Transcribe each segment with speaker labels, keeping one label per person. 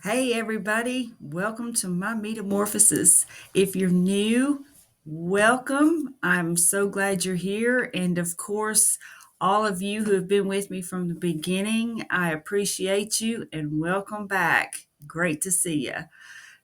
Speaker 1: Hey, everybody, welcome to my metamorphosis. If you're new, welcome. I'm so glad you're here. And of course, all of you who have been with me from the beginning, I appreciate you and welcome back. Great to see you.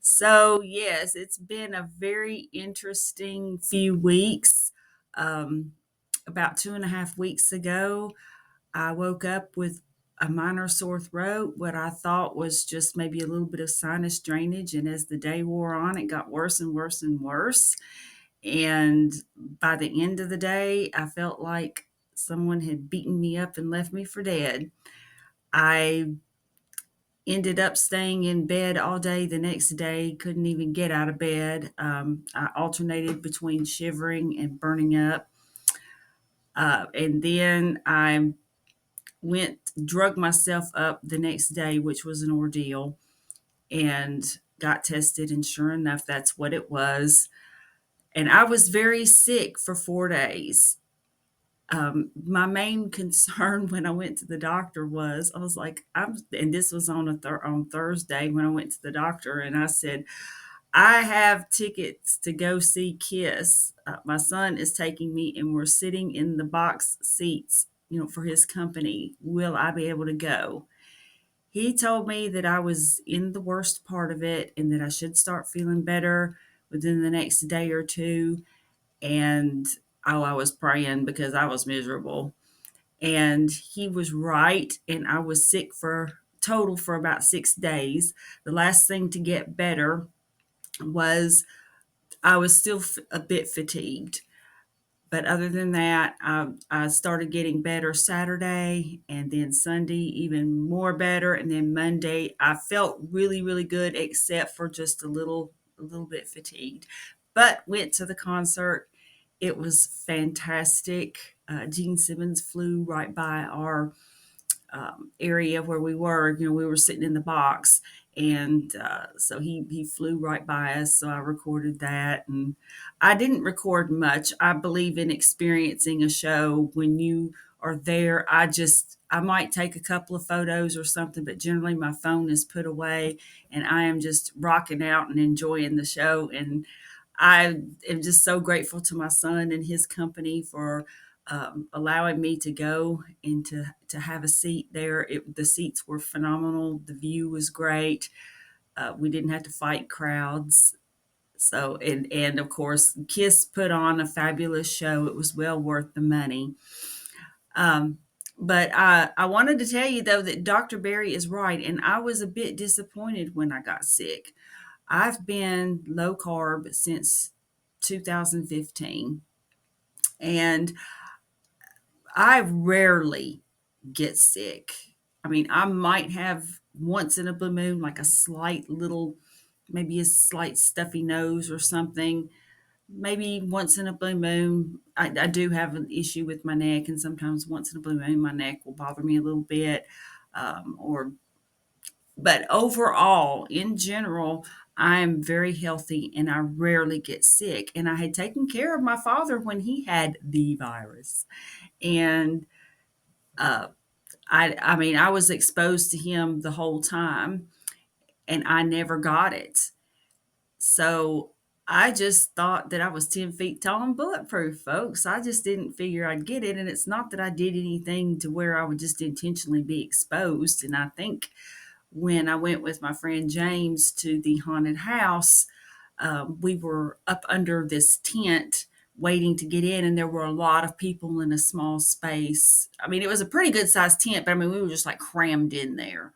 Speaker 1: So, yes, it's been a very interesting few weeks. Um, about 2.5 weeks ago, I woke up with a minor sore throat, what I thought was just maybe a little bit of sinus drainage. And as the day wore on, it got worse and worse and worse. And by the end of the day, I felt like someone had beaten me up and left me for dead. I ended up staying in bed all day the next day, couldn't even get out of bed. I alternated between shivering and burning up. And then I drug myself up the next day, which was an ordeal, and got tested. And sure enough, that's what it was. And I was very sick for 4 days. My main concern when I went to the doctor was I was like, and this was on Thursday when I went to the doctor, and I said, I have tickets to go see Kiss. My son is taking me, and we're sitting in the box seats, for his company. Will I be able to go? He told me that I was in the worst part of it and that I should start feeling better within the next day or two. And oh, I was praying because I was miserable. And he was right. And I was sick for total for about 6 days. The last thing to get better was I was still a bit fatigued. But other than that, I started getting better Saturday and then Sunday, even more better. And then Monday, I felt really, really good, except for just a little bit fatigued. But went to the concert. It was fantastic. Gene Simmons flew right by our area where we were. We were sitting in the box, and so he flew right by us. So I recorded that, and I didn't record much. I believe in experiencing a show when you are there. I might take a couple of photos or something, but generally my phone is put away, and I am just rocking out and enjoying the show. And I am just so grateful to my son and his company for allowing me to go and to have a seat there. The seats were phenomenal. The view was great. We didn't have to fight crowds. So and of course, Kiss put on a fabulous show. It was well worth the money. Um, but I wanted to tell you though that Dr. Barry is right, and I was a bit disappointed when I got sick. I've been low carb since 2015, and I rarely get sick. I mean, I might have once in a blue moon, like a slight little, maybe a slight stuffy nose or something. Maybe once in a blue moon. I do have an issue with my neck, and sometimes once in a blue moon, my neck will bother me a little bit. Or But overall, in general, I am very healthy and I rarely get sick. And I had taken care of my father when he had the virus. And uh, I mean, I was exposed to him the whole time and I never got it. So I just thought that I was 10 feet tall and bulletproof, folks. I just didn't figure I'd get it. And it's not that I did anything to where I would just intentionally be exposed. And I think when I went with my friend James to the haunted house, we were up under this tent waiting to get in, and there were a lot of people in a small space. I mean, it was a pretty good sized tent, but I mean, we were just like crammed in there.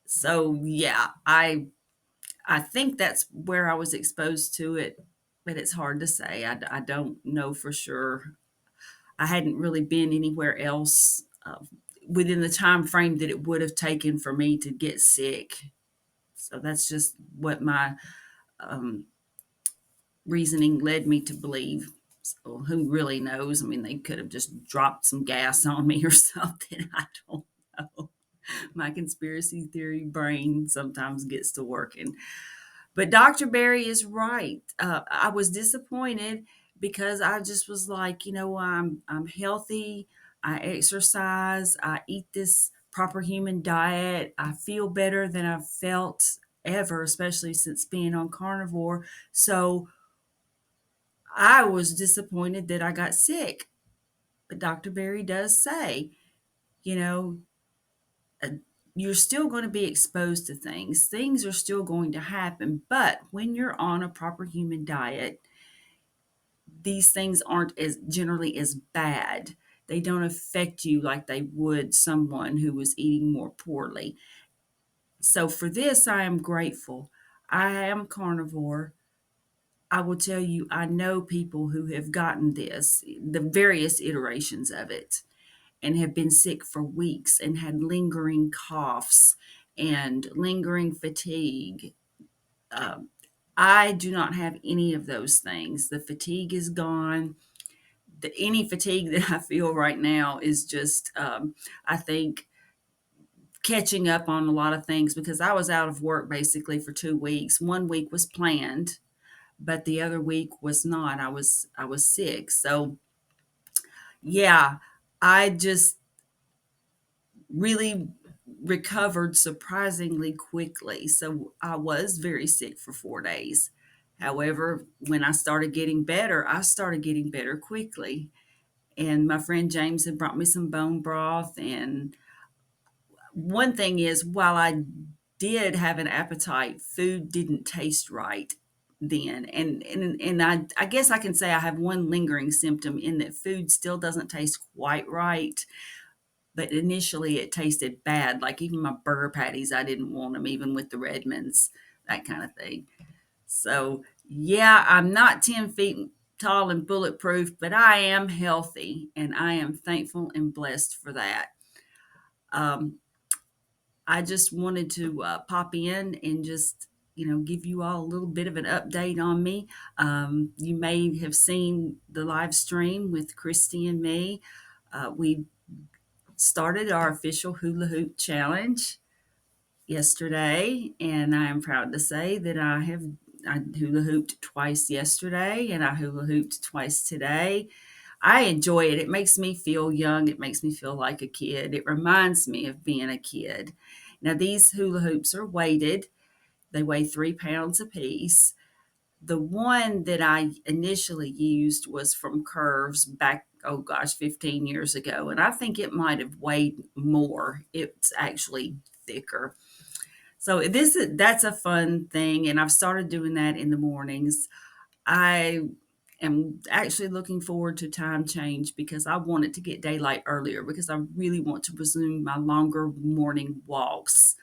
Speaker 1: So yeah, I think that's where I was exposed to it, but it's hard to say. I don't know for sure. I hadn't really been anywhere else within the time frame that it would have taken for me to get sick. So that's just what my um, reasoning led me to believe. So who really knows? I mean, they could have just dropped some gas on me or something. I don't know. My conspiracy theory brain sometimes gets to working. But Dr. Barry is right. I was disappointed because I just was like, I'm healthy. I exercise. I eat this proper human diet. I feel better than I've felt ever, especially since being on carnivore. So I was disappointed that I got sick. But Dr. Berry does say, you know, uh, you're still going to be exposed to things. Things are still going to happen. But when you're on a proper human diet, these things aren't as generally as bad. They don't affect you like they would someone who was eating more poorly. So for this, I am grateful. I am carnivore. I will tell you, I know people who have gotten this, the various iterations of it, and have been sick for weeks and had lingering coughs and lingering fatigue. Um, I do not have any of those things. The fatigue is gone. Any fatigue that I feel right now is just, I think, catching up on a lot of things because I was out of work basically for 2 weeks. One week was planned, but the other week was not. I was sick. So yeah, I just really recovered surprisingly quickly. So I was very sick for 4 days. However, when I started getting better, I started getting better quickly. And my friend James had brought me some bone broth. And one thing is, while I did have an appetite, food didn't taste right then. And I guess I can say I have one lingering symptom in that food still doesn't taste quite right. But initially it tasted bad. Like even my burger patties, I didn't want them, even with the Redmonds, that kind of thing. So yeah, I'm not 10 feet tall and bulletproof, but I am healthy and I am thankful and blessed for that. Um, I just wanted to pop in and just, give you all a little bit of an update on me. You may have seen the live stream with Christy and me. We started our official hula hoop challenge yesterday, and I am proud to say that I hula hooped twice yesterday and I hula hooped twice today. I enjoy it. It makes me feel young. It makes me feel like a kid. It reminds me of being a kid. Now, these hula hoops are weighted. They weigh 3 pounds apiece. The one that I initially used was from Curves back, oh gosh, 15 years ago. And I think it might have weighed more. It's actually thicker. So that's a fun thing. And I've started doing that in the mornings. I am actually looking forward to time change because I want it to get daylight earlier because I really want to resume my longer morning walks.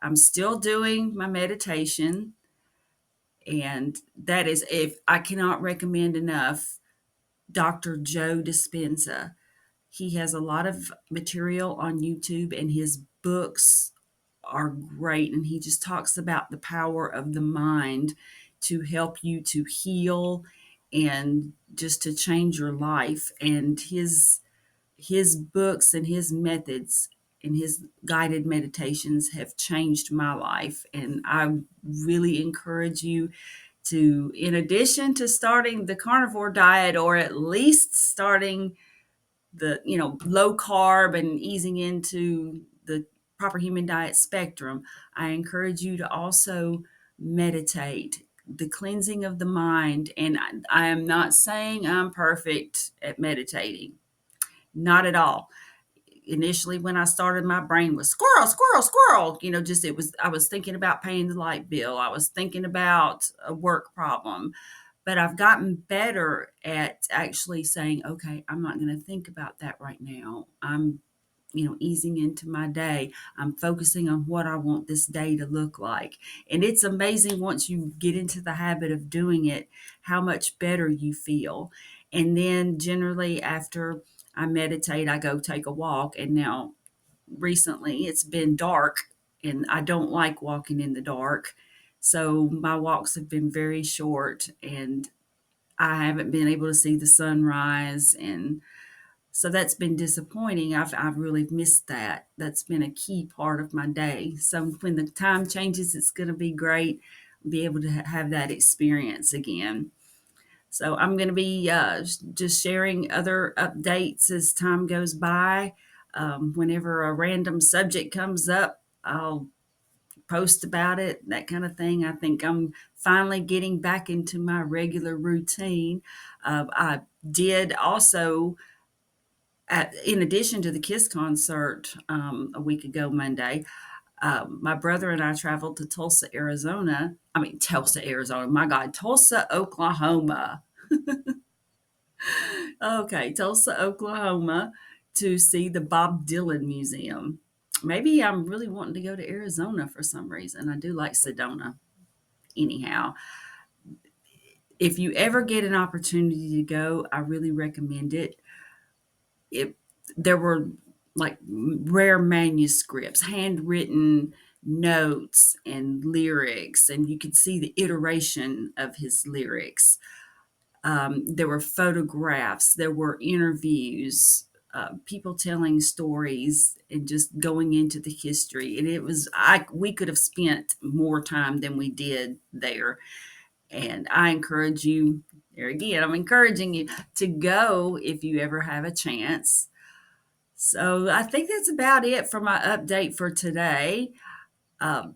Speaker 1: I'm still doing my meditation, and that is, if I cannot recommend enough, Dr. Joe Dispenza. He has a lot of material on YouTube, and his books are great. And he just talks about the power of the mind to help you to heal and just to change your life. And his books and his methods and his guided meditations have changed my life. And I really encourage you to, in addition to starting the carnivore diet, or at least starting the, low carb and easing into the proper human diet spectrum, I encourage you to also meditate, the cleansing of the mind. And I am not saying I'm perfect at meditating, not at all. Initially, when I started, my brain was squirrel, squirrel, squirrel. Just it was, I was thinking about paying the light bill. I was thinking about a work problem. But I've gotten better at actually saying, okay, I'm not going to think about that right now. I'm, easing into my day. I'm focusing on what I want this day to look like. And it's amazing once you get into the habit of doing it, how much better you feel. And then generally after I meditate, I go take a walk. And now recently it's been dark and I don't like walking in the dark. So my walks have been very short and I haven't been able to see the sunrise. And so that's been disappointing. I've really missed that. That's been a key part of my day. So when the time changes, it's going to be great. Be able to have that experience again. So I'm going to be just sharing other updates as time goes by. Whenever a random subject comes up, I'll post about it, that kind of thing. I think I'm finally getting back into my regular routine. I did also, in addition to the Kiss concert a week ago Monday, my brother and I traveled to Tulsa, Arizona. I mean, Tulsa, Arizona. My God, Tulsa, Oklahoma. Okay, Tulsa, Oklahoma, to see the Bob Dylan Museum. Maybe I'm really wanting to go to Arizona for some reason. I do like Sedona. Anyhow, if you ever get an opportunity to go, I really recommend it. It There were like rare manuscripts, handwritten notes and lyrics, and you could see the iteration of his lyrics. There were photographs, there were interviews, people telling stories and just going into the history. And it was, we could have spent more time than we did there. And I encourage you, there again, I'm encouraging you to go if you ever have a chance. So I think that's about it for my update for today. Um,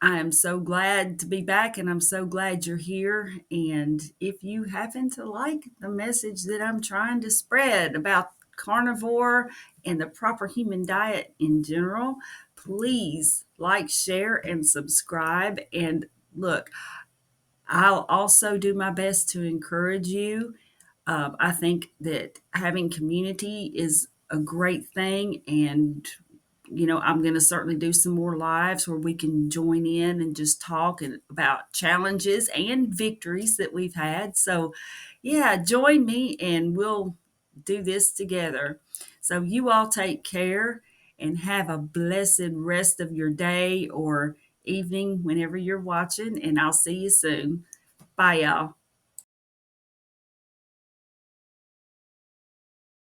Speaker 1: I am so glad to be back and I'm so glad you're here. And if you happen to like the message that I'm trying to spread about carnivore and the proper human diet in general, please like, share, and subscribe. And look, I'll also do my best to encourage you. I think that having community is a great thing. And I'm going to certainly do some more lives where we can join in and just talk and about challenges and victories that we've had. So, yeah, join me and we'll do this together. So, you all take care and have a blessed rest of your day or evening whenever you're watching. And I'll see you soon. Bye, y'all.